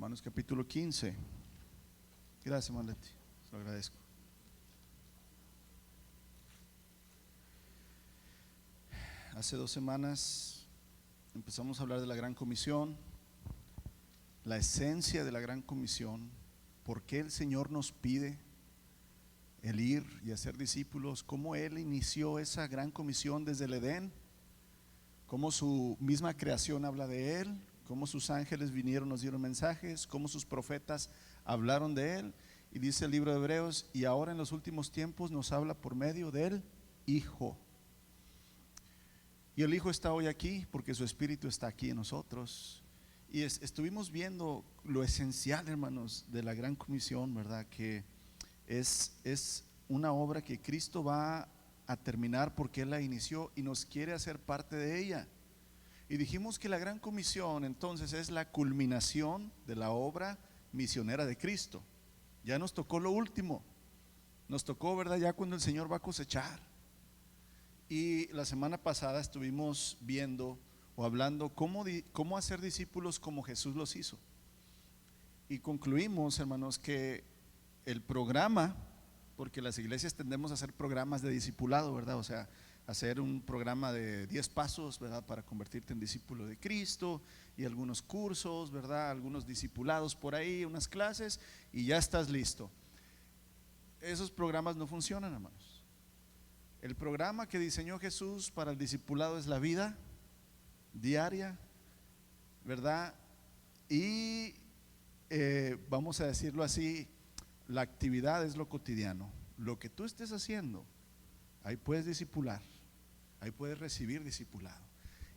Romanos capítulo 15. Gracias, Marleti, se lo agradezco. Hace 2 semanas empezamos a hablar de la Gran Comisión, la esencia de la Gran Comisión, por qué el Señor nos pide el ir y hacer discípulos, cómo Él inició esa Gran Comisión desde el Edén, cómo su misma creación habla de Él, cómo sus ángeles vinieron, nos dieron mensajes, cómo sus profetas hablaron de Él. Y dice el libro de Hebreos, y ahora en los últimos tiempos nos habla por medio del Hijo. Y el Hijo está hoy aquí porque su Espíritu está aquí en nosotros. Y estuvimos viendo lo esencial, hermanos, de la Gran Comisión, ¿verdad? Que es una obra que Cristo va a terminar porque Él la inició y nos quiere hacer parte de ella. Y dijimos que la Gran Comisión entonces es la culminación de la obra misionera de Cristo. Ya nos tocó lo último, nos tocó, ¿verdad? Ya cuando el Señor va a cosechar. Y la semana pasada estuvimos viendo o hablando cómo hacer discípulos como Jesús los hizo. Y concluimos, hermanos, que el programa, porque las iglesias tendemos a hacer programas de discipulado, ¿verdad? O sea, hacer un programa de 10 pasos, ¿verdad? Para convertirte en discípulo de Cristo, y algunos cursos, ¿verdad? Algunos discipulados por ahí, unas clases, y ya estás listo. Esos programas no funcionan, hermanos. El programa que diseñó Jesús para el discipulado es la vida diaria, ¿verdad? Y vamos a decirlo así, la actividad es lo cotidiano. Lo que tú estés haciendo, ahí puedes discipular, ahí puedes recibir discipulado.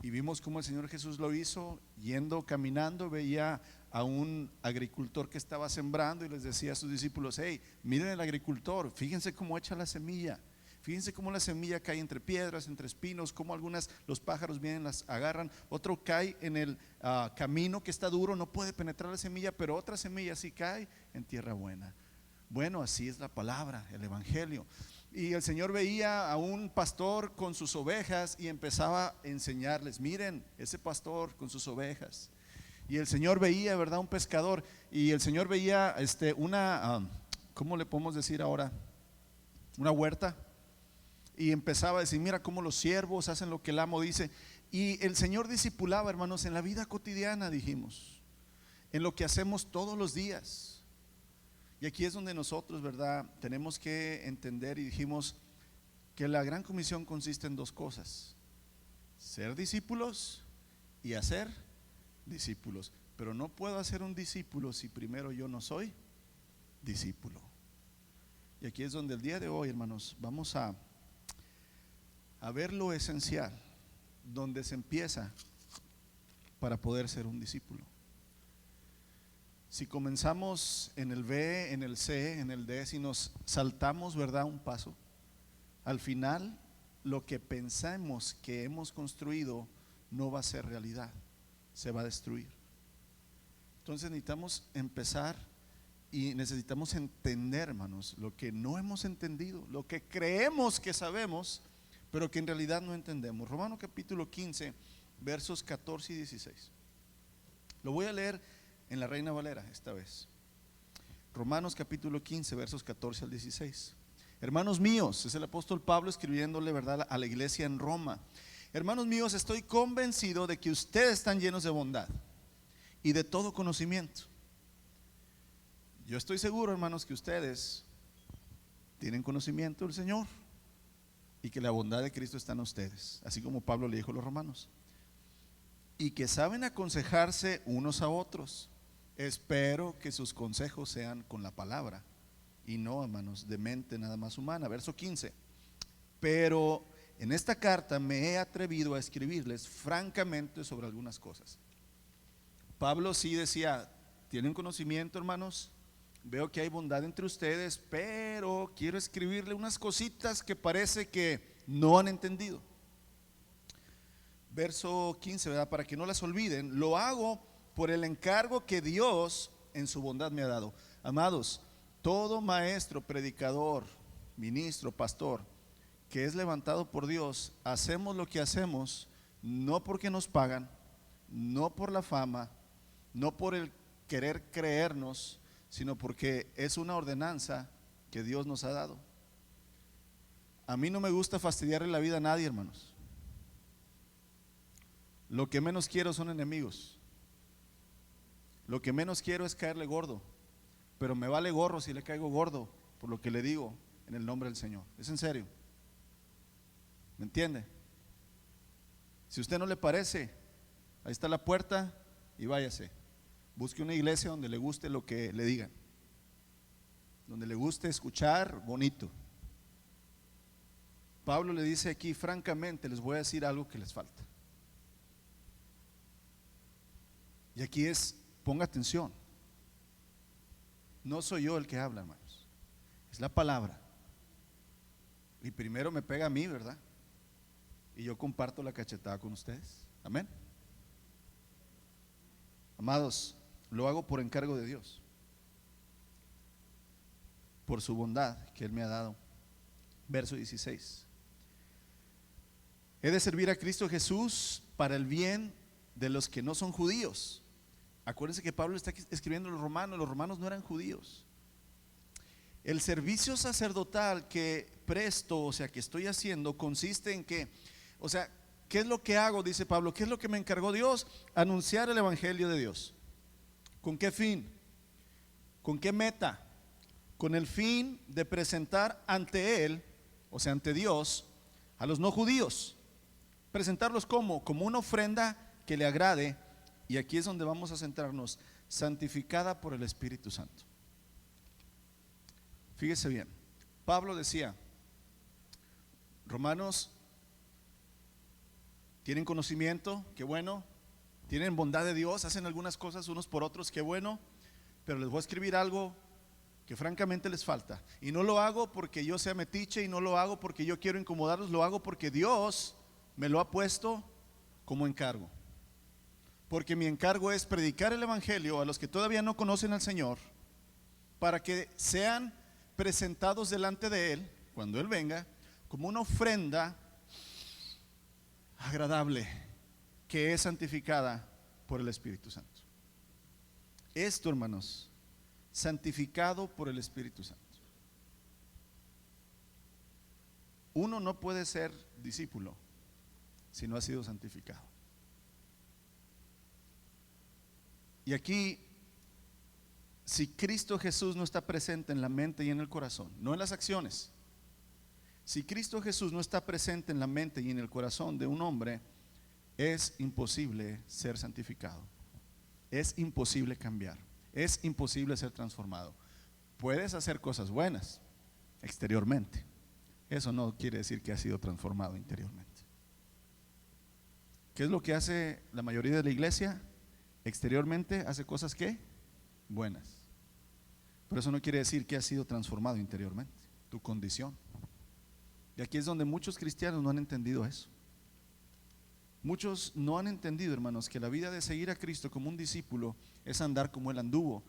Y vimos cómo el Señor Jesús lo hizo, yendo, caminando, veía a un agricultor que estaba sembrando y les decía a sus discípulos: hey, miren el agricultor, fíjense cómo echa la semilla. Fíjense cómo la semilla cae entre piedras, entre espinos, cómo algunas, los pájaros vienen, las agarran. Otro cae en el camino que está duro, no puede penetrar la semilla, pero otra semilla sí cae en tierra buena. Bueno, así es la palabra, el evangelio. Y el Señor veía a un pastor con sus ovejas y empezaba a enseñarles: miren, ese pastor con sus ovejas. Y el Señor veía, ¿verdad? Un pescador, y el Señor veía ¿cómo le podemos decir ahora? Una huerta. Y empezaba a decir: mira cómo los siervos hacen lo que el amo dice. Y el Señor discipulaba, hermanos, en la vida cotidiana, dijimos, en lo que hacemos todos los días. Y aquí es donde nosotros, ¿verdad?, tenemos que entender, y dijimos que la Gran Comisión consiste en 2 cosas: ser discípulos y hacer discípulos. Pero no puedo hacer un discípulo si primero yo no soy discípulo. Y aquí es donde el día de hoy, hermanos, vamos a ver lo esencial, donde se empieza para poder ser un discípulo. Si comenzamos en el B, en el C, en el D, si nos saltamos, ¿verdad?, un paso, al final lo que pensamos que hemos construido no va a ser realidad, se va a destruir. Entonces necesitamos empezar y necesitamos entender, hermanos, lo que no hemos entendido, lo que creemos que sabemos, pero que en realidad no entendemos. Romanos capítulo 15, versos 14 y 16. Lo voy a leer en la Reina Valera esta vez. Romanos capítulo 15, versos 14 al 16. Hermanos míos, es el apóstol Pablo escribiéndole, ¿verdad?, a la iglesia en Roma. Hermanos míos, estoy convencido de que ustedes están llenos de bondad y de todo conocimiento. Yo estoy seguro, hermanos, que ustedes tienen conocimiento del Señor y que la bondad de Cristo está en ustedes, así como Pablo le dijo a los romanos, y que saben aconsejarse unos a otros. Espero que sus consejos sean con la palabra y no, hermanos, de mente nada más humana. Verso 15. Pero en esta carta me he atrevido a escribirles francamente sobre algunas cosas. Pablo sí decía: tienen conocimiento, hermanos, veo que hay bondad entre ustedes, pero quiero escribirle unas cositas que parece que no han entendido. Verso 15, ¿verdad? Para que no las olviden, lo hago por el encargo que Dios en su bondad me ha dado. Amados, todo maestro, predicador, ministro, pastor que es levantado por Dios, hacemos lo que hacemos no porque nos pagan, no por la fama, no por el querer creernos, sino porque es una ordenanza que Dios nos ha dado. A mí no me gusta fastidiarle la vida a nadie, hermanos. Lo que menos quiero son enemigos. Lo que menos quiero es caerle gordo. Pero me vale gorro si le caigo gordo por lo que le digo en el nombre del Señor. Es en serio. ¿Me entiende? Si a usted no le parece, ahí está la puerta y váyase. Busque una iglesia donde le guste lo que le digan, donde le guste escuchar bonito. Pablo le dice aquí, francamente les voy a decir algo que les falta. Y aquí ponga atención, no soy yo el que habla, hermanos, es la palabra. Y primero me pega a mí, ¿verdad? Y yo comparto la cachetada con ustedes. Amén. Amados, lo hago por encargo de Dios, por su bondad que Él me ha dado. Verso 16. He de servir a Cristo Jesús para el bien de los que no son judíos. Acuérdense que Pablo está escribiendo a los romanos no eran judíos. El servicio sacerdotal que presto, o sea, que estoy haciendo, consiste en que, o sea, ¿qué es lo que hago? Dice Pablo, ¿qué es lo que me encargó Dios? Anunciar el evangelio de Dios. ¿Con qué fin? ¿Con qué meta? Con el fin de presentar ante Él, o sea, ante Dios, a los no judíos. Presentarlos como una ofrenda que le agrade. Y aquí es donde vamos a centrarnos, santificada por el Espíritu Santo. Fíjese bien, Pablo decía, romanos, tienen conocimiento, qué bueno, tienen bondad de Dios, hacen algunas cosas unos por otros, qué bueno, pero les voy a escribir algo que francamente les falta. Y no lo hago porque yo sea metiche, y no lo hago porque yo quiero incomodarlos, lo hago porque Dios me lo ha puesto como encargo. Porque mi encargo es predicar el evangelio a los que todavía no conocen al Señor, para que sean presentados delante de Él, cuando Él venga, como una ofrenda agradable, que es santificada por el Espíritu Santo. Esto, hermanos, santificado por el Espíritu Santo. Uno no puede ser discípulo si no ha sido santificado. Y aquí, si Cristo Jesús no está presente en la mente y en el corazón, no en las acciones, si Cristo Jesús no está presente en la mente y en el corazón de un hombre, es imposible ser santificado, es imposible cambiar, es imposible ser transformado. Puedes hacer cosas buenas exteriormente, eso no quiere decir que has sido transformado interiormente. ¿Qué es lo que hace la mayoría de la iglesia? Exteriormente hace cosas que buenas, pero eso no quiere decir que has sido transformado interiormente, tu condición. Y aquí es donde muchos cristianos no han entendido eso. Muchos no han entendido, hermanos, que la vida de seguir a Cristo como un discípulo es andar como Él anduvo,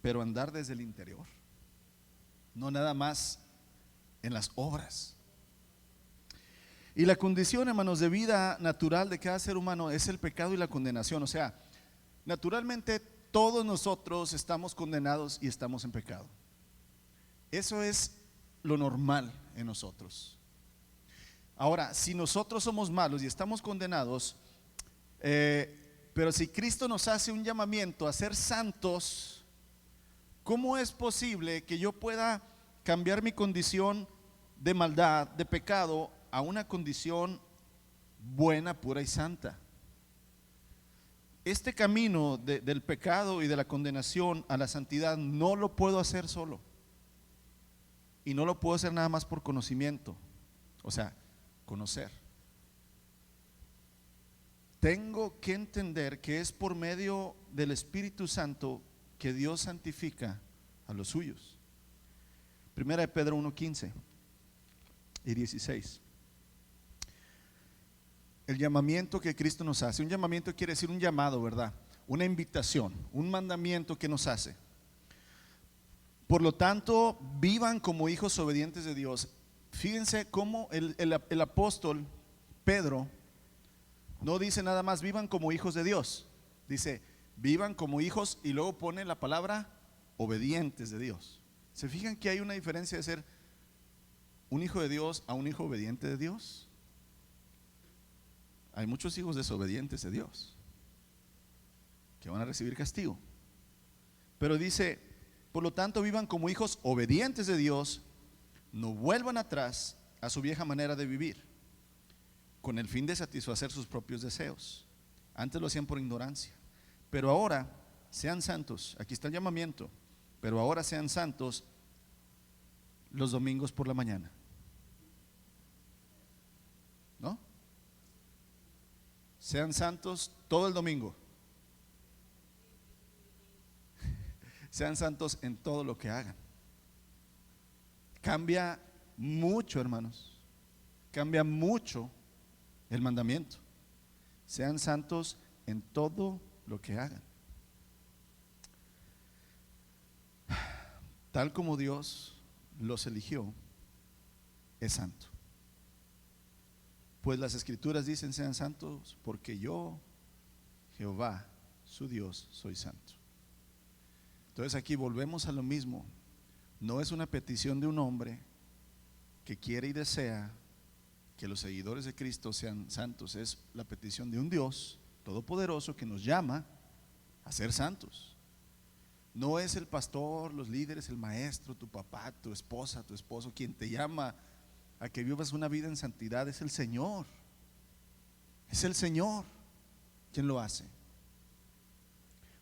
pero andar desde el interior, no nada más en las obras. Y la condición, hermanos, de vida natural de cada ser humano es el pecado y la condenación. O sea, naturalmente todos nosotros estamos condenados y estamos en pecado. Eso es lo normal en nosotros. Ahora, si nosotros somos malos y estamos condenados, pero si Cristo nos hace un llamamiento a ser santos, ¿cómo es posible que yo pueda cambiar mi condición de maldad, de pecado, a una condición buena, pura y santa? Este camino del pecado y de la condenación a la santidad no lo puedo hacer solo. Y no lo puedo hacer nada más por conocimiento, o sea, conocer. Tengo que entender que es por medio del Espíritu Santo que Dios santifica a los suyos. Primera de Pedro 1:15 y 16. El llamamiento que Cristo nos hace. Un llamamiento quiere decir un llamado, ¿verdad? Una invitación, un mandamiento que nos hace. Por lo tanto, vivan como hijos obedientes de Dios. Fíjense cómo el apóstol Pedro no dice nada más vivan como hijos de Dios. Dice vivan como hijos, y luego pone la palabra obedientes de Dios. ¿Se fijan que hay una diferencia de ser un hijo de Dios a un hijo obediente de Dios? Hay muchos hijos desobedientes de Dios que van a recibir castigo. Pero dice, por lo tanto, vivan como hijos obedientes de Dios, no vuelvan atrás a su vieja manera de vivir, con el fin de satisfacer sus propios deseos. Antes lo hacían por ignorancia, pero ahora sean santos. Aquí está el llamamiento. Pero ahora sean santos los domingos por la mañana. ¿No? Sean santos todo el domingo. Sean santos en todo lo que hagan. Cambia mucho, hermanos. Cambia mucho el mandamiento. Sean santos en todo lo que hagan. Tal como Dios los eligió, es santo. Pues las escrituras dicen: sean santos porque yo, Jehová, su Dios, soy santo. Entonces aquí volvemos a lo mismo. No es una petición de un hombre que quiere y desea que los seguidores de Cristo sean santos. Es la petición de un Dios todopoderoso que nos llama a ser santos. No es el pastor, los líderes, el maestro, tu papá, tu esposa, tu esposo quien te llama a que vivas una vida en santidad. Es el Señor. Es el Señor quien lo hace.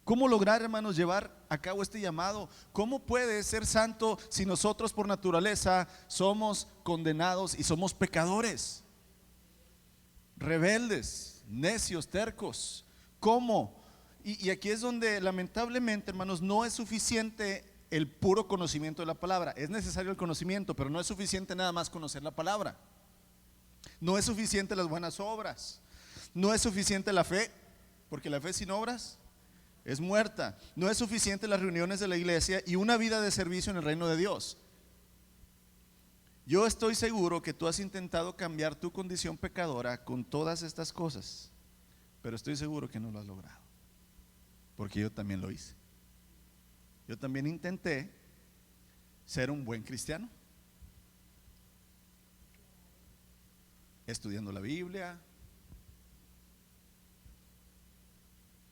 ¿Cómo lograr, hermanos, llevar a cabo este llamado? ¿Cómo puede ser santo si nosotros por naturaleza somos condenados y somos pecadores, rebeldes, necios, tercos? ¿Cómo? Y aquí es donde lamentablemente, hermanos, no es suficiente el puro conocimiento de la palabra. Es necesario el conocimiento, pero no es suficiente nada más conocer la palabra. No es suficiente las buenas obras. No es suficiente la fe, porque la fe sin obras es muerta. No es suficiente las reuniones de la iglesia y una vida de servicio en el reino de Dios. Yo estoy seguro que tú has intentado cambiar tu condición pecadora con todas estas cosas, pero estoy seguro que no lo has logrado. Porque yo también lo hice. Yo también intenté ser un buen cristiano, estudiando la Biblia,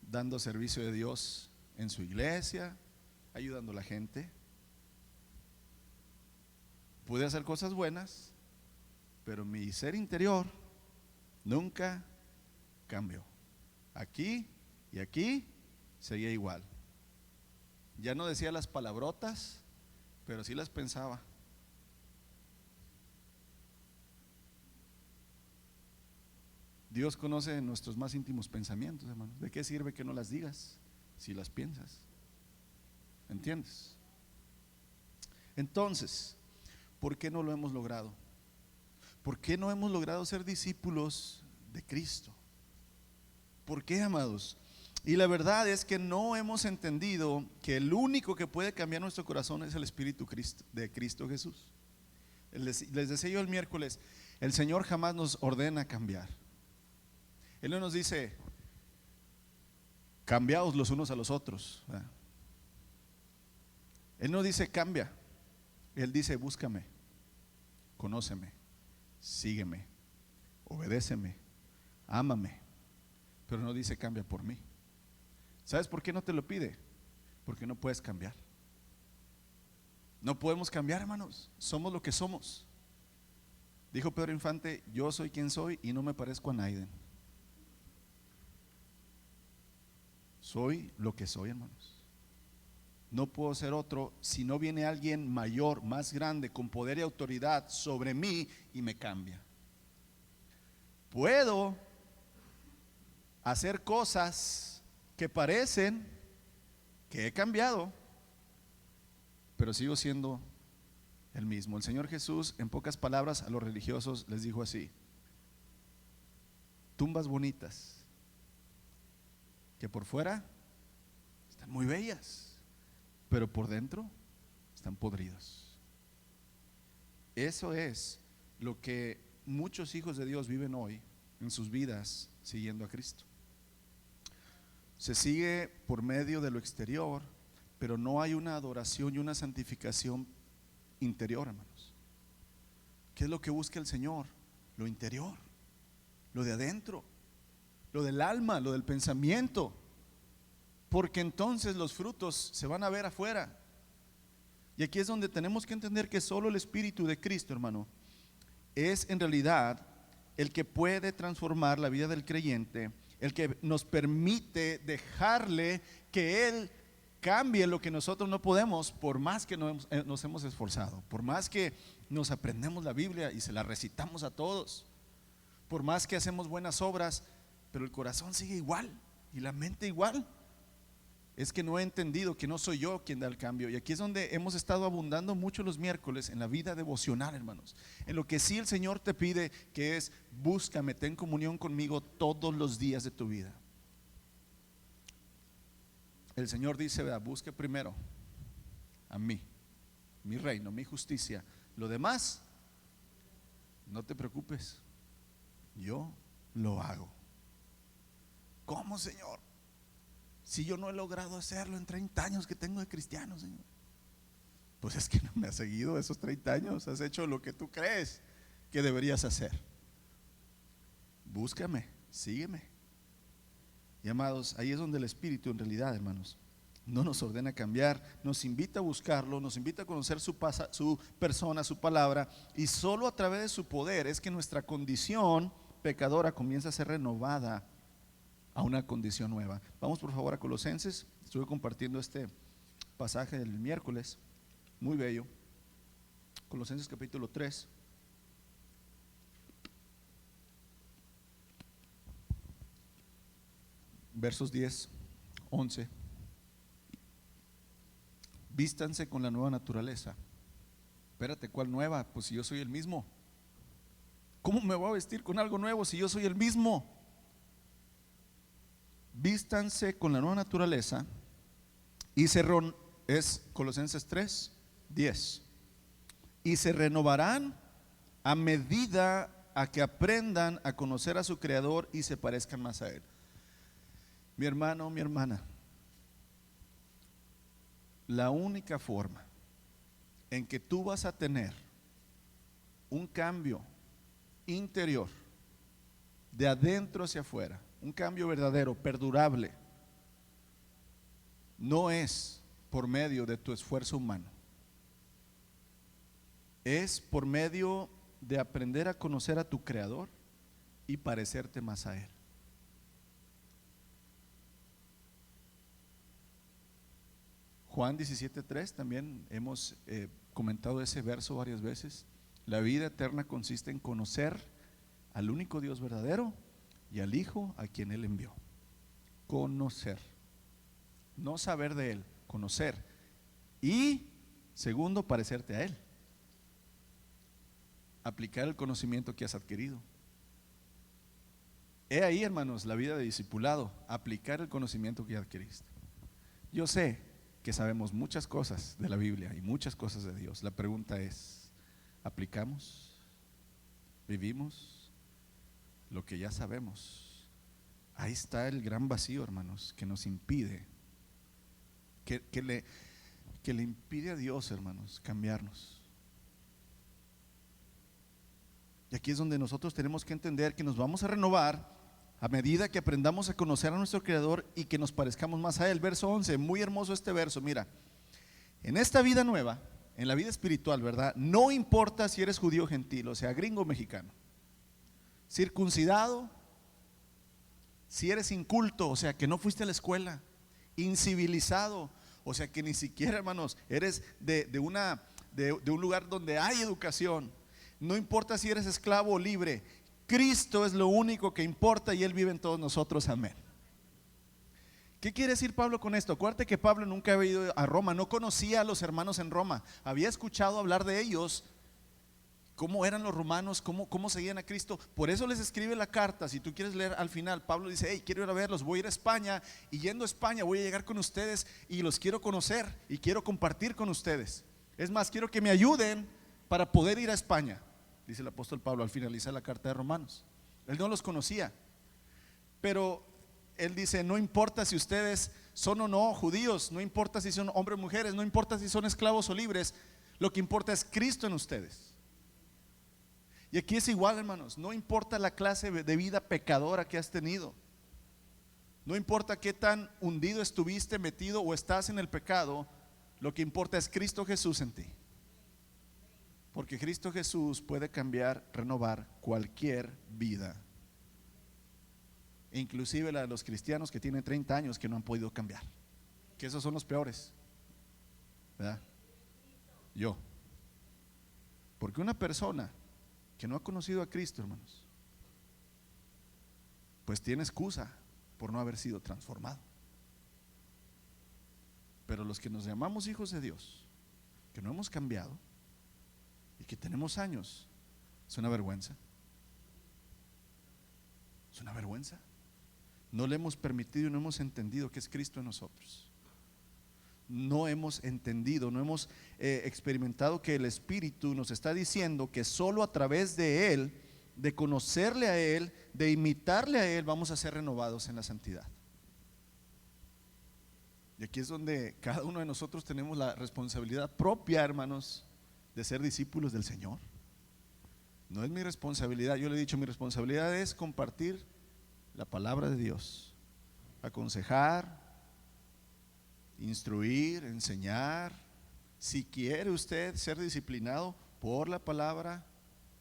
dando servicio de Dios en su iglesia, ayudando a la gente. Pude hacer cosas buenas, pero mi ser interior nunca cambió. Aquí y aquí seguía igual. Ya no decía las palabrotas, pero sí las pensaba. Dios conoce nuestros más íntimos pensamientos, hermanos. ¿De qué sirve que no las digas si las piensas? ¿Entiendes? Entonces, ¿por qué no lo hemos logrado? ¿Por qué no hemos logrado ser discípulos de Cristo? ¿Por qué, amados? Y la verdad es que no hemos entendido que el único que puede cambiar nuestro corazón es el Espíritu de Cristo Jesús. Les decía yo el miércoles, el Señor jamás nos ordena cambiar. Él no nos dice: cambiaos los unos a los otros. Él no dice cambia. Él dice: búscame, conóceme, sígueme, obedéceme, ámame. Pero no dice cambia por mí. ¿Sabes por qué no te lo pide? Porque no puedes cambiar. No podemos cambiar, hermanos. Somos lo que somos. Dijo Pedro Infante: yo soy quien soy y no me parezco a Naiden. Soy lo que soy, hermanos. No puedo ser otro si no viene alguien mayor, más grande, con poder y autoridad sobre mí y me cambia. Puedo hacer cosas que parecen que he cambiado, pero sigo siendo el mismo. El Señor Jesús, en pocas palabras, a los religiosos les dijo así: tumbas bonitas que por fuera están muy bellas, pero por dentro están podridas. Eso es lo que muchos hijos de Dios viven hoy en sus vidas siguiendo a Cristo. se sigue por medio de lo exterior, pero no hay una adoración y una santificación interior, hermanos. ¿Qué es lo que busca el Señor? Lo interior, lo de adentro, lo del alma, lo del pensamiento, porque entonces los frutos se van a ver afuera. Y aquí es donde tenemos que entender que solo el Espíritu de Cristo, hermano, es en realidad el que puede transformar la vida del creyente, el que nos permite dejarle que Él cambie lo que nosotros no podemos, por más que nos hemos esforzado, por más que nos aprendemos la Biblia y se la recitamos a todos, por más que hacemos buenas obras, pero el corazón sigue igual y la mente igual. Es que no he entendido que no soy yo quien da el cambio. Y aquí es donde hemos estado abundando mucho los miércoles en la vida devocional, hermanos, en lo que sí el Señor te pide, que es: búscame, ten comunión conmigo todos los días de tu vida. El Señor dice: vea, busque primero a mí, mi reino, mi justicia. Lo demás, no te preocupes, yo lo hago. ¿Cómo, Señor? Si yo no he logrado hacerlo en 30 años que tengo de cristiano, Señor. Pues es que no me has seguido esos 30 años. Has hecho lo que tú crees que deberías hacer. Búscame, sígueme. Y amados, ahí es donde el Espíritu en realidad, hermanos, no nos ordena cambiar, nos invita a buscarlo, nos invita a conocer su persona, su palabra, y solo a través de su poder es que nuestra condición pecadora comienza a ser renovada a una condición nueva. Vamos por favor a Colosenses. Estuve compartiendo este pasaje del miércoles, muy bello. Colosenses capítulo 3. Versos 10, 11. Vístanse con la nueva naturaleza. Espérate, ¿cuál nueva? Pues si yo soy el mismo. ¿Cómo me voy a vestir con algo nuevo si yo soy el mismo? Vístanse con la nueva naturaleza y es Colosenses 3, 10. Y se renovarán a medida a que aprendan a conocer a su Creador y se parezcan más a Él. Mi hermano, mi hermana, la única forma en que tú vas a tener un cambio interior, de adentro hacia afuera, un cambio verdadero, perdurable, no es por medio de tu esfuerzo humano, es por medio de aprender a conocer a tu Creador y parecerte más a Él. Juan 17:3, también hemos comentado ese verso varias veces. La vida eterna consiste en conocer al único Dios verdadero y al Hijo a quien Él envió. Conocer, no saber de Él, conocer. Y segundo, parecerte a Él. Aplicar el conocimiento que has adquirido. He ahí, hermanos, la vida de discipulado, aplicar el conocimiento que adquiriste. Yo sé que sabemos muchas cosas de la Biblia y muchas cosas de Dios. La pregunta es: ¿aplicamos? ¿Vivimos lo que ya sabemos? Ahí está el gran vacío, hermanos, que nos impide, que le impide a Dios, hermanos, cambiarnos. Y aquí es donde nosotros tenemos que entender que nos vamos a renovar a medida que aprendamos a conocer a nuestro Creador y que nos parezcamos más a Él. Verso 11, muy hermoso este verso. Mira, en esta vida nueva, en la vida espiritual, ¿verdad? No importa si eres judío o gentil, o sea, gringo o mexicano, circuncidado, si eres inculto, o sea, que no fuiste a la escuela, incivilizado, o sea, que ni siquiera, hermanos, eres de un lugar donde hay educación. No importa si eres esclavo o libre, Cristo es lo único que importa y Él vive en todos nosotros, amén. ¿Qué quiere decir Pablo con esto? Acuérdate que Pablo nunca había ido a Roma, no conocía a los hermanos en Roma, había escuchado hablar de ellos, cómo eran los romanos, cómo seguían a Cristo. Por eso les escribe la carta. Si tú quieres leer al final, Pablo dice: hey, quiero ir a verlos, voy a ir a España, y yendo a España voy a llegar con ustedes y los quiero conocer y quiero compartir con ustedes. Es más, quiero que me ayuden para poder ir a España, dice el apóstol Pablo al finalizar la carta de Romanos. Él no los conocía, pero Él dice, no importa si ustedes son o no judíos, no importa si son hombres o mujeres, no importa si son esclavos o libres, lo que importa es Cristo en ustedes. Y aquí es igual, hermanos, no importa la clase de vida pecadora que has tenido, no importa qué tan hundido estuviste, metido o estás en el pecado, lo que importa es Cristo Jesús en ti. Porque Cristo Jesús puede cambiar, renovar cualquier vida, inclusive la de los cristianos que tienen 30 años que no han podido cambiar, que esos son los peores, ¿verdad? Yo, porque una persona que no ha conocido a Cristo, hermanos, pues tiene excusa por no haber sido transformado. Pero los que nos llamamos hijos de Dios, que no hemos cambiado y que tenemos años, es una vergüenza. Es una vergüenza. No le hemos permitido y no hemos entendido que es Cristo en nosotros. No hemos entendido, no hemos experimentado que el Espíritu nos está diciendo que solo a través de Él, de conocerle a Él, de imitarle a Él, vamos a ser renovados en la santidad. Y aquí es donde cada uno de nosotros tenemos la responsabilidad propia, hermanos, de ser discípulos del Señor. No es mi responsabilidad, yo le he dicho, mi responsabilidad es compartir la palabra de Dios, aconsejar, instruir, enseñar. Si quiere usted ser disciplinado por la palabra,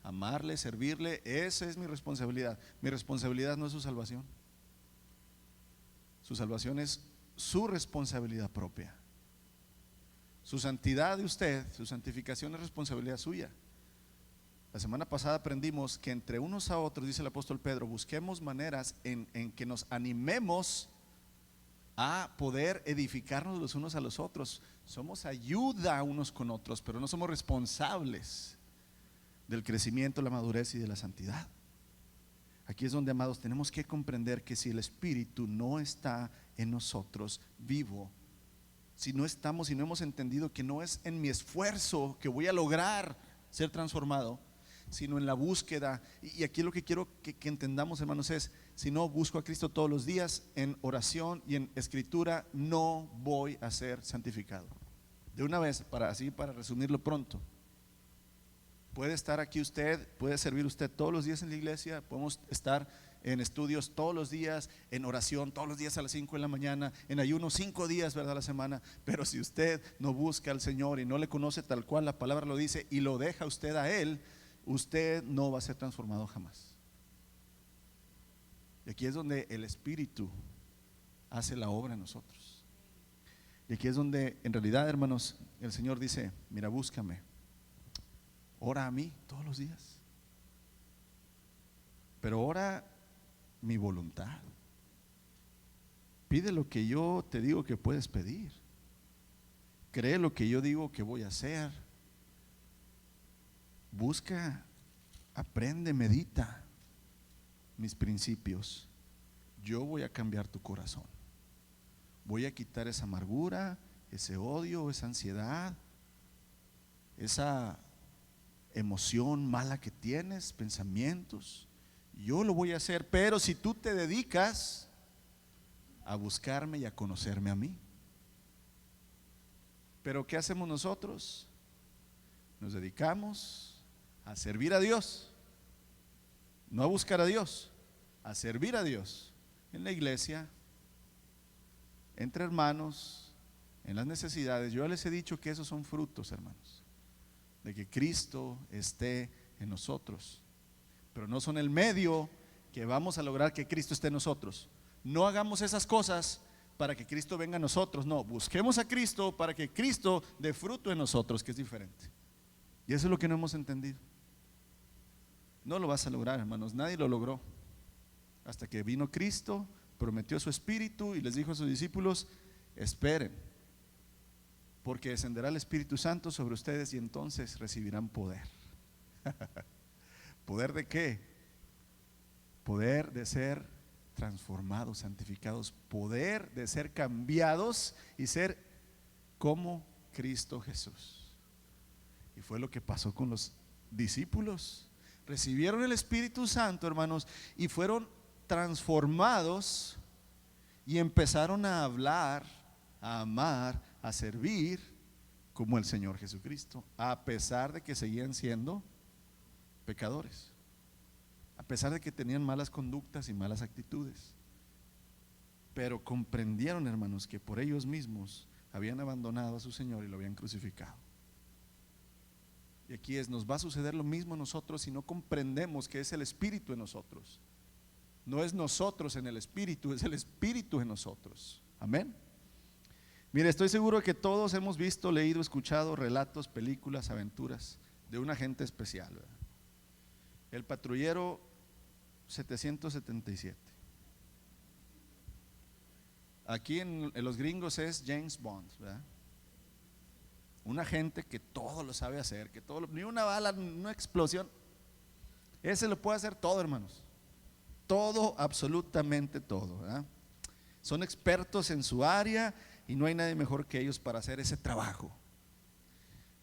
amarle, servirle, esa es mi responsabilidad. Mi responsabilidad no es su salvación. Su salvación es su responsabilidad propia. Su santidad de usted, su santificación es responsabilidad suya. La semana pasada aprendimos que entre unos a otros, dice el apóstol Pedro, busquemos maneras en que nos animemos a poder edificarnos los unos a los otros. Somos ayuda unos con otros, pero no somos responsables del crecimiento, la madurez y de la santidad. Aquí es donde, amados, tenemos que comprender que si el Espíritu no está en nosotros vivo, si no estamos y no hemos entendido que no es en mi esfuerzo que voy a lograr ser transformado, sino en la búsqueda. Y aquí lo que quiero que entendamos, hermanos, es: si no busco a Cristo todos los días en oración y en escritura, no voy a ser santificado. De una vez, para resumirlo pronto, puede estar aquí usted, puede servir usted todos los días en la iglesia, podemos estar en estudios todos los días, en oración todos los días a las 5 de la mañana, en ayuno 5 días, ¿verdad?, a la semana. Pero si usted no busca al Señor y no le conoce tal cual la palabra lo dice y lo deja usted a Él, usted no va a ser transformado jamás. Y aquí es donde el Espíritu hace la obra en nosotros. Y aquí es donde en realidad, hermanos, el Señor dice: mira, búscame, ora a mí todos los días, pero ora mi voluntad. Pide lo que yo te digo que puedes pedir, cree lo que yo digo que voy a hacer, busca, aprende, medita mis principios. Yo voy a cambiar tu corazón, voy a quitar esa amargura, ese odio, esa ansiedad, esa emoción mala que tienes, pensamientos. Yo lo voy a hacer, pero si tú te dedicas a buscarme y a conocerme a mí. Pero ¿qué hacemos nosotros? Nos dedicamos a servir a Dios, no a buscar a Dios, a servir a Dios en la iglesia, entre hermanos, en las necesidades. Yo les he dicho que esos son frutos, hermanos, de que Cristo esté en nosotros, pero no son el medio que vamos a lograr que Cristo esté en nosotros. No hagamos esas cosas para que Cristo venga a nosotros, no, busquemos a Cristo para que Cristo dé fruto en nosotros, que es diferente. Y eso es lo que no hemos entendido. No lo vas a lograr, hermanos, nadie lo logró hasta que vino Cristo, prometió su Espíritu y les dijo a sus discípulos: esperen, porque descenderá el Espíritu Santo sobre ustedes y entonces recibirán poder. ¿Poder de qué? Poder de ser transformados, santificados, poder de ser cambiados y ser como Cristo Jesús. Y fue lo que pasó con los discípulos. Recibieron el Espíritu Santo, hermanos, y fueron transformados y empezaron a hablar, a amar, a servir como el Señor Jesucristo, a pesar de que seguían siendo pecadores, a pesar de que tenían malas conductas y malas actitudes. Pero comprendieron, hermanos, que por ellos mismos habían abandonado a su Señor y lo habían crucificado. Y aquí nos va a suceder lo mismo a nosotros si no comprendemos que es el Espíritu en nosotros. No es nosotros en el Espíritu, es el Espíritu en nosotros. Amén. Mire, estoy seguro que todos hemos visto, leído, escuchado relatos, películas, aventuras de un agente especial, ¿verdad? El patrullero 777. Aquí en los gringos es James Bond, ¿verdad? Un agente que todo lo sabe hacer, que todo ni una bala, ni una explosión. Ese lo puede hacer todo, hermanos. Todo, absolutamente todo, ¿verdad? Son expertos en su área y no hay nadie mejor que ellos para hacer ese trabajo.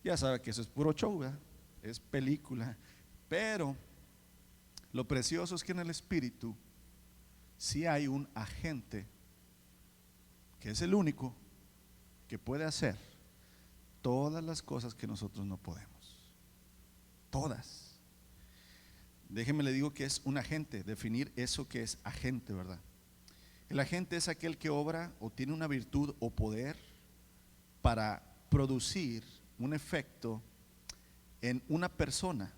Ya sabe que eso es puro show, ¿verdad? Es película. Pero lo precioso es que en el Espíritu sí hay un agente que es el único que puede hacer todas las cosas que nosotros no podemos. Todas. Déjeme le digo que es un agente, definir eso que es agente, ¿verdad? El agente es aquel que obra o tiene una virtud o poder para producir un efecto en una persona.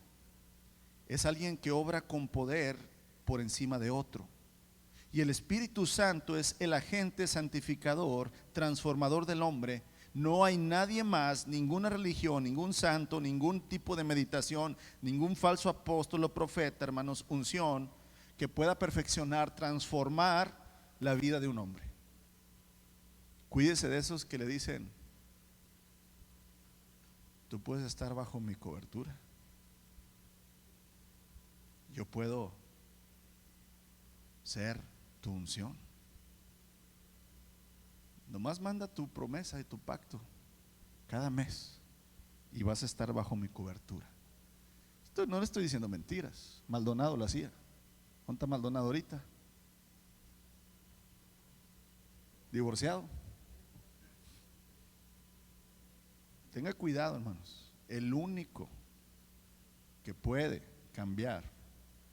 Es alguien que obra con poder por encima de otro. Y el Espíritu Santo es el agente santificador, transformador del hombre. No hay nadie más, ninguna religión, ningún santo, ningún tipo de meditación, ningún falso apóstol o profeta, hermanos, unción, que pueda perfeccionar, transformar la vida de un hombre. Cuídese de esos que le dicen: tú puedes estar bajo mi cobertura, yo puedo ser tu unción. Nomás manda tu promesa y tu pacto cada mes y vas a estar bajo mi cobertura. Esto no le estoy diciendo mentiras. Maldonado lo hacía. ¿Dónde está Maldonado ahorita? Divorciado. Tenga cuidado, hermanos. El único que puede cambiar,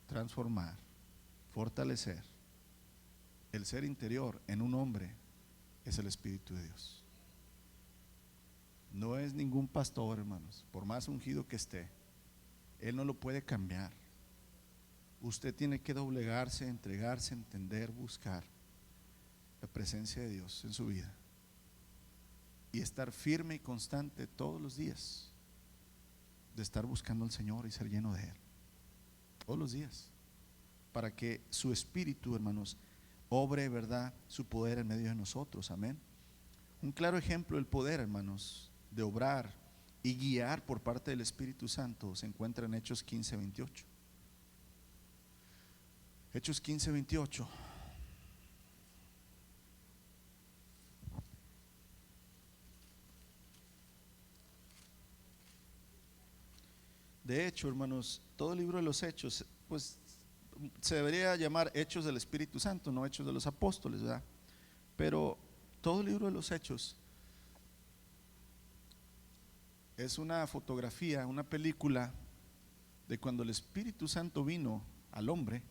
transformar, fortalecer el ser interior en un hombre es el Espíritu de Dios. No es ningún pastor, hermanos, por más ungido que esté, él no lo puede cambiar. Usted tiene que doblegarse, entregarse, entender, buscar la presencia de Dios en su vida y estar firme y constante todos los días de estar buscando al Señor y ser lleno de Él todos los días, para que su Espíritu, hermanos, obre, ¿verdad?, su poder en medio de nosotros. Amén. Un claro ejemplo del poder, hermanos, de obrar y guiar por parte del Espíritu Santo se encuentra en Hechos 15:28. Hechos 15:28. De hecho, hermanos, todo el libro de los Hechos, pues se debería llamar Hechos del Espíritu Santo, no Hechos de los Apóstoles, ¿verdad? Pero todo el libro de los Hechos es una fotografía, una película de cuando el Espíritu Santo vino al hombre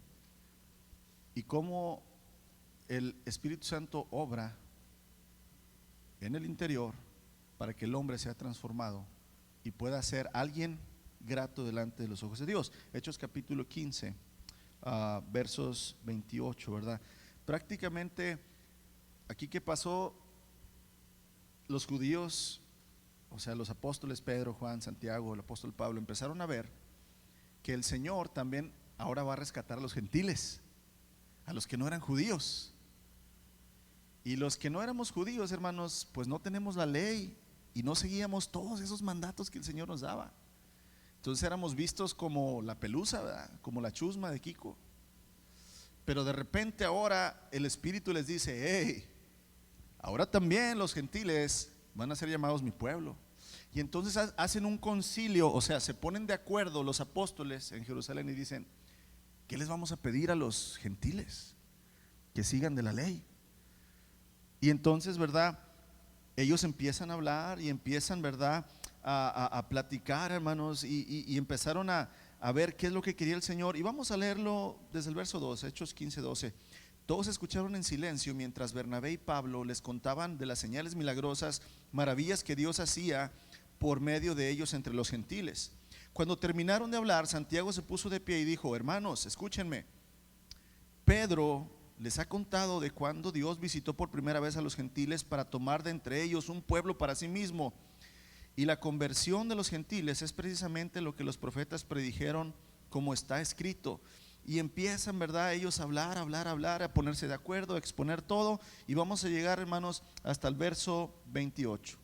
y cómo el Espíritu Santo obra en el interior para que el hombre sea transformado y pueda ser alguien grato delante de los ojos de Dios. Hechos capítulo 15, versos 28, ¿verdad? Prácticamente aquí que pasó, los judíos, o sea, los apóstoles Pedro, Juan, Santiago, el apóstol Pablo, empezaron a ver que el Señor también ahora va a rescatar a los gentiles, a los que no eran judíos. Y los que no éramos judíos, hermanos, pues no tenemos la ley y no seguíamos todos esos mandatos que el Señor nos daba. Entonces éramos vistos como la pelusa, ¿verdad?, como la chusma de Kiko. Pero de repente ahora el Espíritu les dice: hey, ahora también los gentiles van a ser llamados mi pueblo. Y entonces hacen un concilio, o sea, se ponen de acuerdo los apóstoles en Jerusalén y dicen: ¿qué les vamos a pedir a los gentiles? Que sigan de la ley. Y entonces, ¿verdad? Ellos empiezan a hablar y empiezan, ¿verdad? A platicar, hermanos, y empezaron a ver qué es lo que quería el Señor. Y vamos a leerlo desde el verso 2, Hechos 15:12. Todos escucharon en silencio mientras Bernabé y Pablo les contaban de las señales milagrosas, maravillas que Dios hacía por medio de ellos entre los gentiles. Cuando terminaron de hablar, Santiago se puso de pie y dijo: hermanos, escúchenme. Pedro les ha contado de cuando Dios visitó por primera vez a los gentiles para tomar de entre ellos un pueblo para sí mismo. Y la conversión de los gentiles es precisamente lo que los profetas predijeron, como está escrito. Y empiezan, ¿verdad?, ellos a hablar, a ponerse de acuerdo, a exponer todo. Y vamos a llegar, hermanos, hasta el verso 28.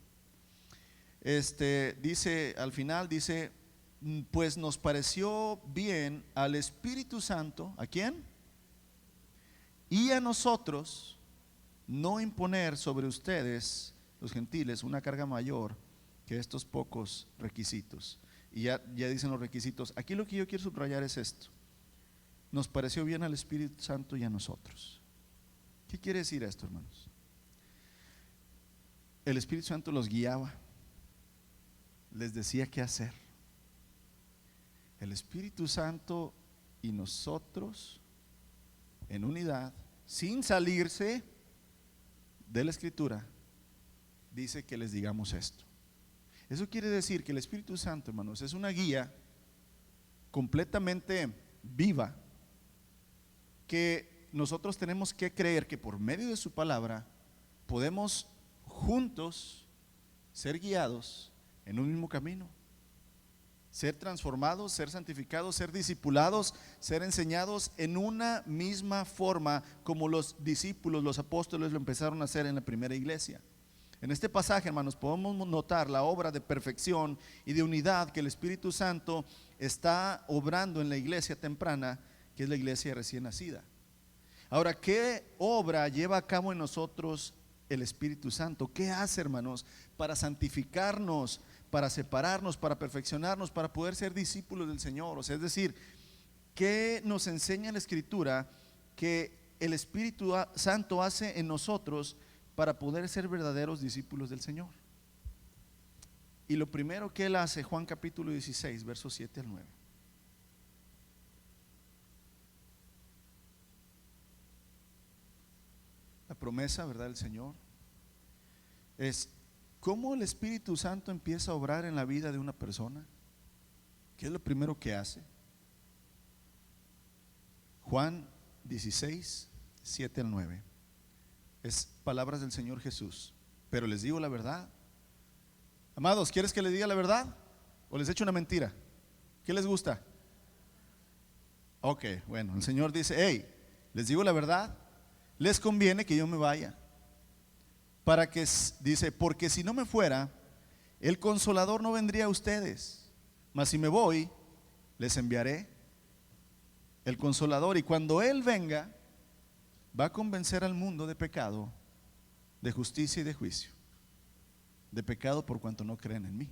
Dice, al final dice: pues nos pareció bien al Espíritu Santo, ¿a quién? Y a nosotros, no imponer sobre ustedes, los gentiles, una carga mayor que estos pocos requisitos. Y ya dicen los requisitos. Aquí lo que yo quiero subrayar es esto: nos pareció bien al Espíritu Santo y a nosotros. ¿Qué quiere decir esto, hermanos? El Espíritu Santo los guiaba, les decía qué hacer. El Espíritu Santo y nosotros, en unidad, sin salirse de la Escritura, dice que les digamos esto. Eso quiere decir que el Espíritu Santo, hermanos, es una guía completamente viva, que nosotros tenemos que creer que por medio de su palabra podemos juntos ser guiados en un mismo camino, ser transformados, ser santificados, ser discipulados, ser enseñados en una misma forma, como los discípulos, los apóstoles lo empezaron a hacer en la primera iglesia. En este pasaje, hermanos, podemos notar la obra de perfección y de unidad que el Espíritu Santo está obrando en la iglesia temprana, que es la iglesia recién nacida. Ahora, ¿qué obra lleva a cabo en nosotros el Espíritu Santo? ¿Qué hace, hermanos, para santificarnos, para separarnos, para perfeccionarnos, para poder ser discípulos del Señor? O sea, es decir, ¿qué nos enseña la Escritura que el Espíritu Santo hace en nosotros para poder ser verdaderos discípulos del Señor? Y lo primero que Él hace, Juan capítulo 16, versos 7 al 9. La promesa, ¿verdad?, del Señor es cómo el Espíritu Santo empieza a obrar en la vida de una persona. ¿Qué es lo primero que hace? Juan 16, 7 al 9. Es palabras del Señor Jesús. Pero les digo la verdad. Amados, ¿quieres que les diga la verdad o les echo una mentira? ¿Qué les gusta? Ok, bueno, el Señor dice: hey, les digo la verdad, les conviene que yo me vaya, para que, dice, porque si no me fuera, el Consolador no vendría a ustedes, mas si me voy, les enviaré el Consolador, y cuando Él venga, va a convencer al mundo de pecado, de justicia y de juicio. De pecado por cuanto no creen en mí.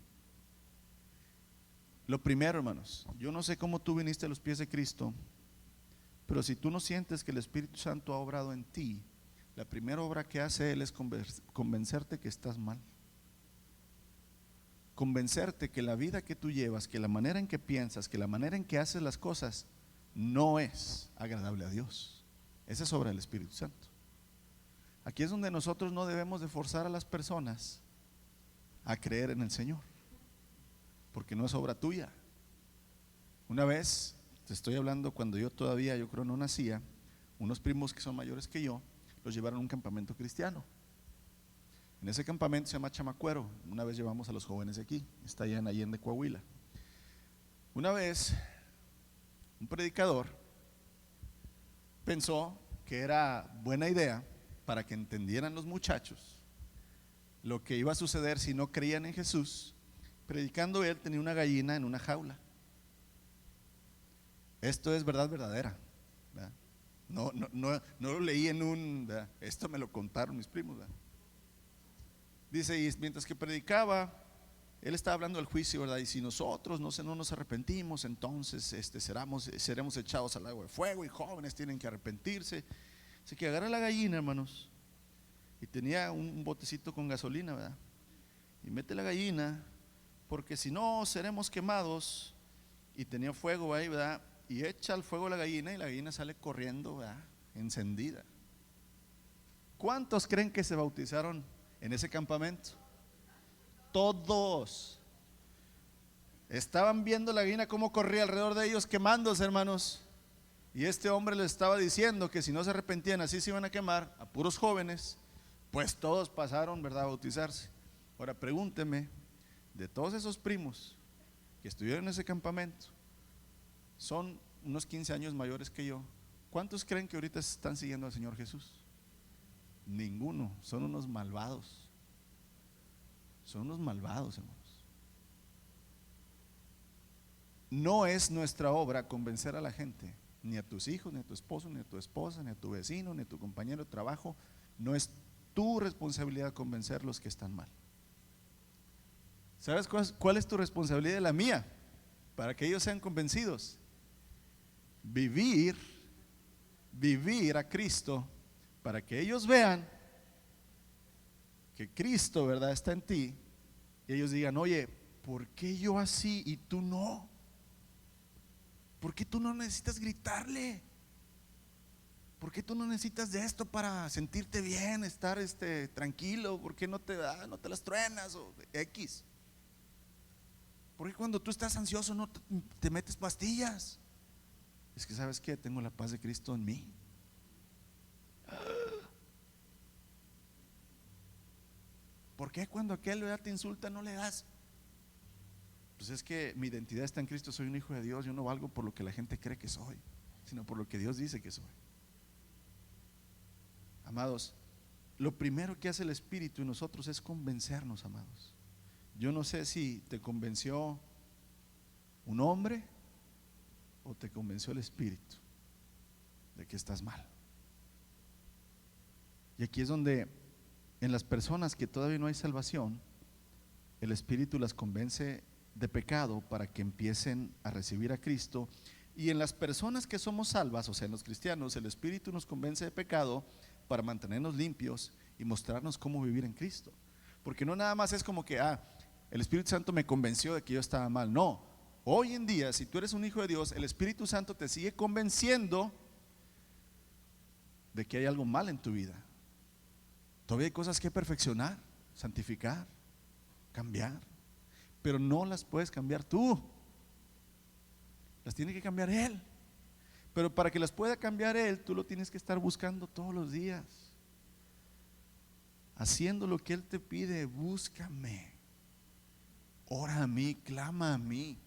Lo primero, hermanos, yo no sé cómo tú viniste a los pies de Cristo, pero si tú no sientes que el Espíritu Santo ha obrado en ti, la primera obra que hace Él es convencerte que estás mal. Convencerte que la vida que tú llevas, que la manera en que piensas, que la manera en que haces las cosas no es agradable a Dios. Esa es obra del Espíritu Santo. Aquí es donde nosotros no debemos de forzar a las personas a creer en el Señor, porque no es obra tuya. Una vez, te estoy hablando cuando yo todavía, yo creo, no nacía, unos primos que son mayores que yo los llevaron a un campamento cristiano. En ese campamento se llama Chamacuero. Una vez llevamos a los jóvenes de aquí, está allá en Allende, Coahuila. Una vez un predicador pensó que era buena idea, para que entendieran los muchachos lo que iba a suceder si no creían en Jesús. Predicando él, tenía una gallina en una jaula. Esto es verdad verdadera, ¿verdad? No lo leí en un, ¿verdad? Esto me lo contaron mis primos, ¿verdad? Dice, y mientras que predicaba, él estaba hablando del juicio, ¿verdad? Y si nosotros no nos arrepentimos, entonces seremos echados al lago de fuego, y jóvenes tienen que arrepentirse. Así que agarra la gallina, hermanos, y tenía un botecito con gasolina, ¿verdad? Y mete la gallina, porque si no seremos quemados. Y tenía fuego ahí, ¿verdad? Y echa al fuego la gallina y la gallina sale corriendo, ¿verdad? Encendida. ¿Cuántos creen que se bautizaron en ese campamento? Todos. Estaban viendo la gallina cómo corría alrededor de ellos quemándose, hermanos. Y este hombre les estaba diciendo que si no se arrepentían, así se iban a quemar a puros jóvenes. Pues todos pasaron, ¿verdad?, a bautizarse. Ahora pregúnteme, de todos esos primos que estuvieron en ese campamento, son unos 15 años mayores que yo, ¿cuántos creen que ahorita están siguiendo al Señor Jesús? Ninguno. Son unos malvados. Son unos malvados, hermanos. No es nuestra obra convencer a la gente, ni a tus hijos, ni a tu esposo, ni a tu esposa, ni a tu vecino, ni a tu compañero de trabajo. No es tu responsabilidad convencer los que están mal. ¿Sabes cuál es tu responsabilidad y la mía? Para que ellos sean convencidos. Vivir a Cristo, para que ellos vean que Cristo, ¿verdad?, está en ti, y ellos digan: oye, ¿por qué yo así y tú no? ¿Por qué tú no necesitas gritarle? ¿Por qué tú no necesitas de esto para sentirte bien, estar tranquilo? ¿Por qué no te las truenas o X? ¿Por qué cuando tú estás ansioso no te metes pastillas? Es que ¿sabes qué? Tengo la paz de Cristo en mí. ¿Por qué cuando aquel te insulta no le das? Pues es que mi identidad está en Cristo, soy un hijo de Dios. Yo no valgo por lo que la gente cree que soy, sino por lo que Dios dice que soy. Amados, lo primero que hace el Espíritu en nosotros es convencernos, amados. Yo no sé si te convenció un hombre o te convenció el Espíritu de que estás mal. Y aquí es donde en las personas que todavía no hay salvación, el Espíritu las convence de pecado para que empiecen a recibir a Cristo. Y en las personas que somos salvas, o sea, en los cristianos, el Espíritu nos convence de pecado para mantenernos limpios y mostrarnos cómo vivir en Cristo. Porque no nada más es como que el Espíritu Santo me convenció de que yo estaba mal. No, hoy en día, si tú eres un hijo de Dios, el Espíritu Santo te sigue convenciendo de que hay algo mal en tu vida. Todavía hay cosas que perfeccionar, santificar, cambiar, pero no las puedes cambiar tú, las tiene que cambiar Él. Pero para que las pueda cambiar Él, tú lo tienes que estar buscando todos los días, haciendo lo que Él te pide. Búscame, ora a mí, clama a mí,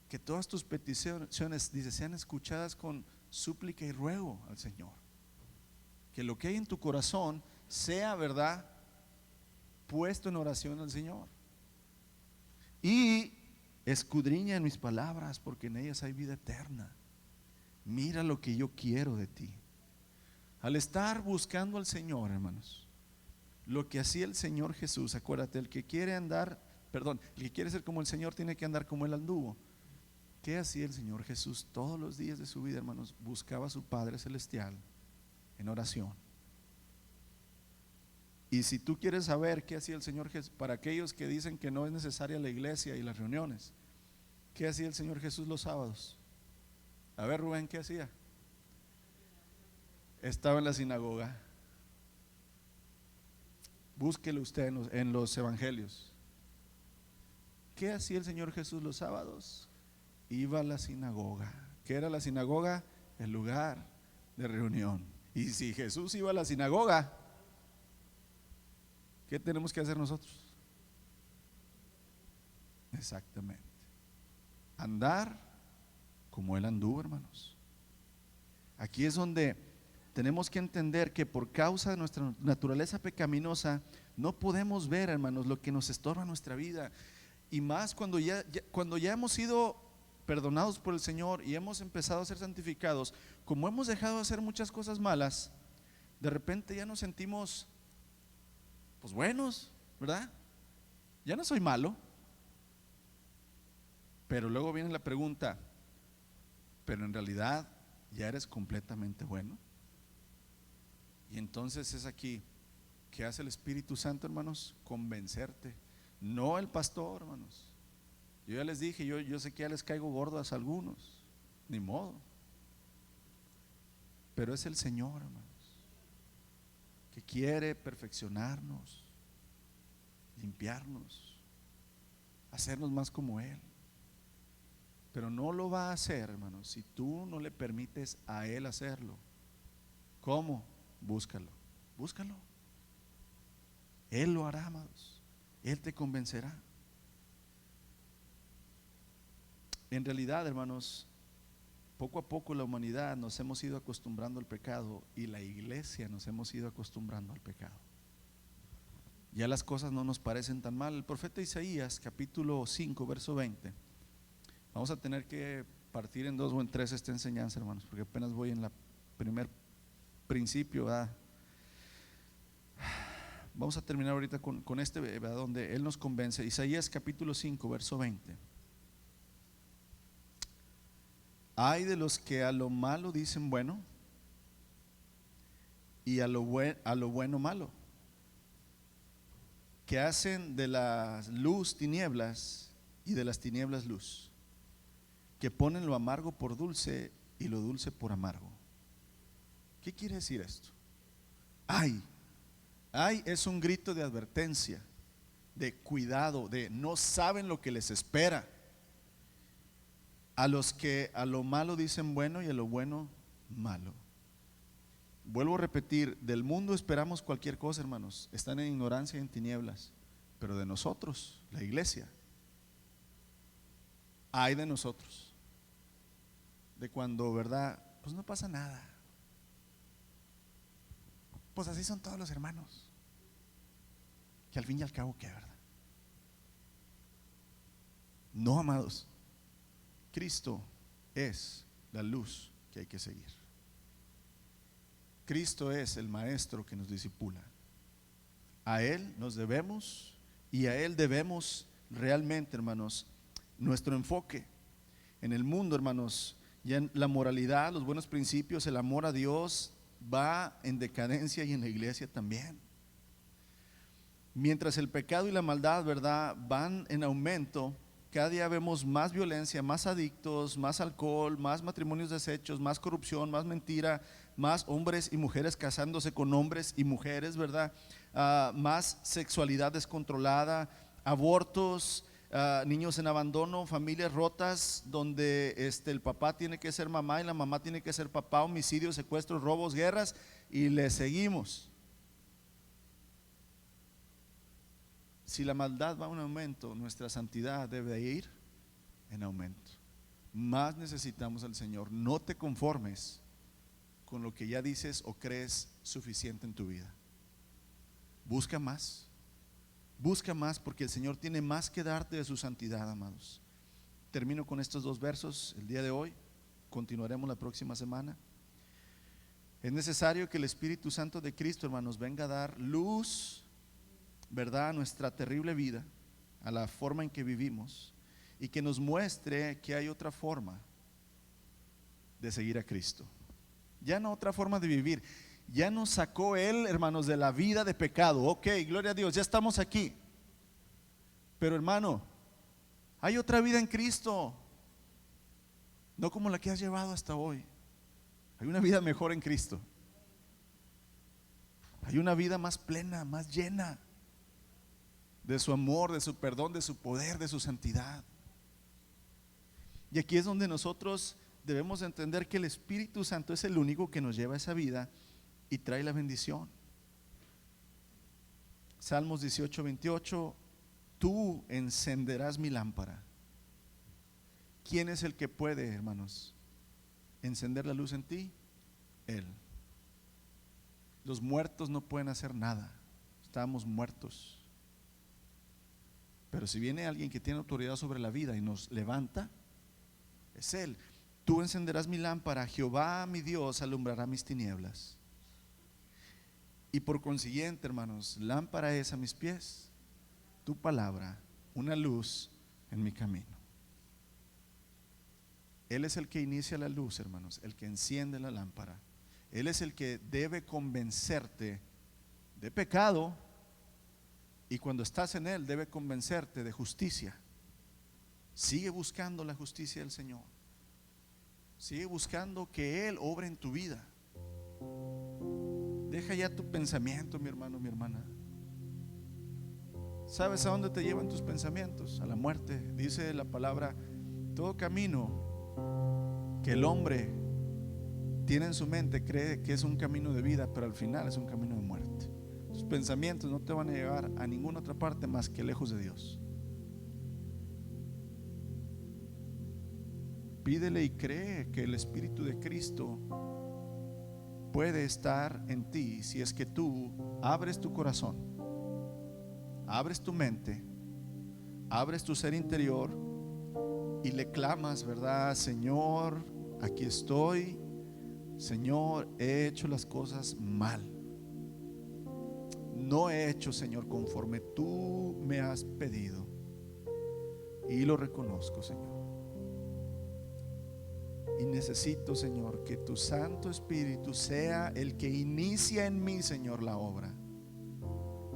que todas tus peticiones, dice, sean escuchadas con súplica y ruego al Señor. Que lo que hay en tu corazón sea, ¿verdad?, puesto en oración al Señor. Y escudriña en mis palabras, porque en ellas hay vida eterna. Mira lo que yo quiero de ti. Al estar buscando al Señor, hermanos, lo que hacía el Señor Jesús, acuérdate, el que quiere ser como el Señor tiene que andar como Él anduvo. ¿Qué hacía el Señor Jesús todos los días de su vida, hermanos? Buscaba a su Padre Celestial en oración. Y si tú quieres saber qué hacía el Señor Jesús, para aquellos que dicen que no es necesaria la iglesia y las reuniones, ¿qué hacía el Señor Jesús los sábados? A ver, Rubén, ¿qué hacía? Estaba en la sinagoga. Búsquelo usted en los evangelios. ¿Qué hacía el Señor Jesús los sábados? Iba a la sinagoga. ¿Qué era la sinagoga? El lugar de reunión. Y si Jesús iba a la sinagoga, ¿qué tenemos que hacer nosotros? Exactamente, andar como Él anduvo, hermanos. Aquí es donde tenemos que entender que por causa de nuestra naturaleza pecaminosa no podemos ver, hermanos, lo que nos estorba en nuestra vida. Y más cuando ya hemos sido perdonados por el Señor y hemos empezado a ser santificados, como hemos dejado de hacer muchas cosas malas, de repente ya nos sentimos pues buenos, ¿verdad? Ya no soy malo. Pero luego viene la pregunta, pero en realidad ya eres completamente bueno. Y entonces es aquí que hace el Espíritu Santo, hermanos, convencerte, no el pastor, hermanos. Yo ya les dije, yo sé que ya les caigo gordas a algunos, ni modo, pero es el Señor, hermanos, que quiere perfeccionarnos, limpiarnos, hacernos más como Él. Pero no lo va a hacer, hermanos, si tú no le permites a Él hacerlo. ¿Cómo? Búscalo, búscalo. Él lo hará, amados. Él te convencerá. En realidad, hermanos, poco a poco la humanidad nos hemos ido acostumbrando al pecado y la iglesia nos hemos ido acostumbrando al pecado. Ya las cosas no nos parecen tan mal. El profeta Isaías, capítulo 5, verso 20. Vamos a tener que partir en 2 o en 3 esta enseñanza, hermanos, porque apenas voy en la primer principio, ¿verdad? Vamos a terminar ahorita con este, ¿verdad?, donde Él nos convence. Isaías capítulo 5, verso 20. Hay de los que a lo malo dicen bueno y a lo bueno malo, que hacen de la luz tinieblas y de las tinieblas luz, que ponen lo amargo por dulce y lo dulce por amargo. ¿Qué quiere decir esto? Ay es un grito de advertencia, de cuidado, de no saben lo que les espera. A los que a lo malo dicen bueno y a lo bueno malo. Vuelvo a repetir, del mundo esperamos cualquier cosa, hermanos. Están en ignorancia y en tinieblas. Pero de nosotros, la iglesia, ay de nosotros, de cuando, ¿verdad?, pues no pasa nada, pues así son todos los hermanos, que al fin y al cabo, ¿qué, verdad? No, amados, Cristo es la luz que hay que seguir. Cristo es el maestro que nos discipula. A Él nos debemos y a Él debemos realmente, hermanos, nuestro enfoque. En el mundo, hermanos, ya en la moralidad, los buenos principios, el amor a Dios va en decadencia, y en la iglesia también. Mientras el pecado y la maldad, ¿verdad?, van en aumento, cada día vemos más violencia, más adictos, más alcohol, más matrimonios deshechos, más corrupción, más mentira, más hombres y mujeres casándose con hombres y mujeres, ¿verdad? Más sexualidad descontrolada, abortos, niños en abandono, familias rotas donde el papá tiene que ser mamá y la mamá tiene que ser papá, homicidios, secuestros, robos, guerras, y le seguimos. Si la maldad va en aumento, nuestra santidad debe ir en aumento. Más necesitamos al Señor. No te conformes con lo que ya dices o crees suficiente en tu vida. Busca más porque el Señor tiene más que darte de su santidad, amados. Termino con estos 2 versos el día de hoy. Continuaremos la próxima semana. Es necesario que el Espíritu Santo de Cristo, hermanos, venga a dar luz, ¿verdad?, a nuestra terrible vida, a la forma en que vivimos, y que nos muestre que hay otra forma de seguir a Cristo. Ya no otra forma de vivir. Ya nos sacó Él, hermanos, de la vida de pecado. Ok, gloria a Dios, ya estamos aquí. Pero, hermano, hay otra vida en Cristo, no como la que has llevado hasta hoy. Hay una vida mejor en Cristo. Hay una vida más plena, más llena de su amor, de su perdón, de su poder, de su santidad. Y aquí es donde nosotros debemos entender que el Espíritu Santo es el único que nos lleva a esa vida y trae la bendición. Salmos 18, 28: tú encenderás mi lámpara. ¿Quién es el que puede, hermanos, encender la luz en ti? Él. Los muertos no pueden hacer nada. Estamos muertos. Pero si viene alguien que tiene autoridad sobre la vida y nos levanta, es Él. Tú encenderás mi lámpara, Jehová mi Dios alumbrará mis tinieblas. Y por consiguiente, hermanos, lámpara es a mis pies tu palabra, una luz en mi camino. Él es el que inicia la luz, hermanos, el que enciende la lámpara. Él es el que debe convencerte de pecado, y cuando estás en Él debe convencerte de justicia. Sigue buscando la justicia del Señor. Sigue buscando que Él obre en tu vida. Deja ya tu pensamiento, mi hermano, mi hermana. ¿Sabes a dónde te llevan tus pensamientos? A la muerte. Dice la palabra: todo camino que el hombre tiene en su mente cree que es un camino de vida, pero al final es un camino de muerte. Tus pensamientos no te van a llevar a ninguna otra parte más que lejos de Dios. Pídele y cree que el Espíritu de Cristo puede estar en ti si es que tú abres tu corazón, abres tu mente, abres tu ser interior y le clamas, ¿verdad? Señor, aquí estoy. Señor, he hecho las cosas mal. No he hecho, Señor, conforme tú me has pedido. Y lo reconozco, Señor. Y necesito, Señor, que tu Santo Espíritu sea el que inicia en mí, Señor, la obra.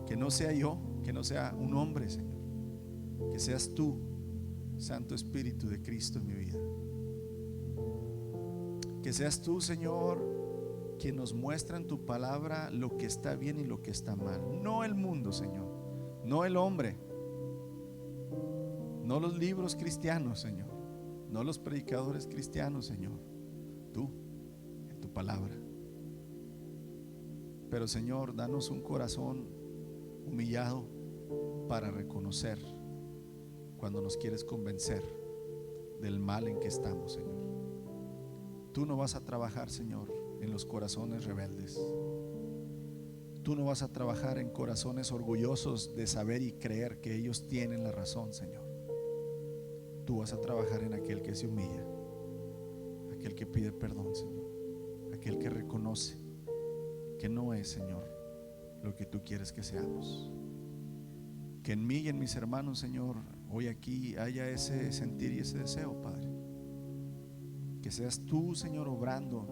Que no sea yo, que no sea un hombre, Señor. Que seas tú, Santo Espíritu de Cristo, en mi vida. Que seas tú, Señor, quien nos muestra en tu palabra lo que está bien y lo que está mal. No el mundo, Señor. No el hombre. No los libros cristianos, Señor. No los predicadores cristianos, Señor. Tú, en tu palabra. Pero, Señor, danos un corazón humillado para reconocer cuando nos quieres convencer del mal en que estamos, Señor. Tú no vas a trabajar, Señor, en los corazones rebeldes. Tú no vas a trabajar en corazones orgullosos de saber y creer que ellos tienen la razón, Señor. Tú vas a trabajar en aquel que se humilla, aquel que pide perdón, Señor, aquel que reconoce que no es, Señor, lo que tú quieres que seamos. Que en mí y en mis hermanos, Señor, hoy aquí haya ese sentir y ese deseo, Padre. Que seas tú, Señor, obrando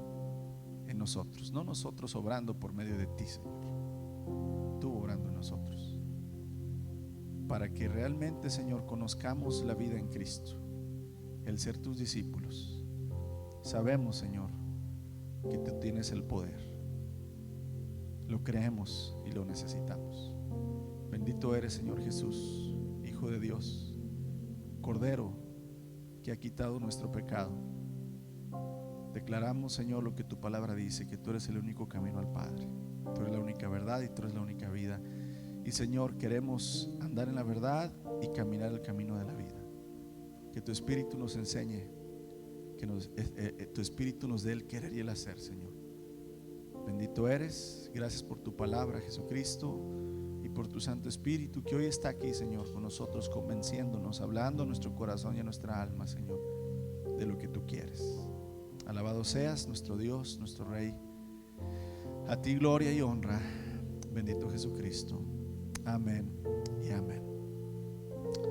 en nosotros, no nosotros obrando por medio de ti, Señor. Tú obrando en nosotros, para que realmente, Señor, conozcamos la vida en Cristo, el ser tus discípulos. Sabemos, Señor, que tú tienes el poder. Lo creemos y lo necesitamos. Bendito eres, Señor Jesús, Hijo de Dios, Cordero que ha quitado nuestro pecado. Declaramos, Señor, lo que tu palabra dice, que tú eres el único camino al Padre. Tú eres la única verdad y tú eres la única vida. Y, Señor, queremos andar en la verdad y caminar el camino de la vida. Que tu Espíritu nos enseñe, que tu Espíritu nos dé el querer y el hacer, Señor. Bendito eres. Gracias por tu palabra, Jesucristo, y por tu Santo Espíritu que hoy está aquí, Señor, con nosotros, convenciéndonos, hablando a nuestro corazón y a nuestra alma, Señor, de lo que tú quieres. Alabado seas nuestro Dios, nuestro Rey. A ti gloria y honra. Bendito Jesucristo. Amén y amén.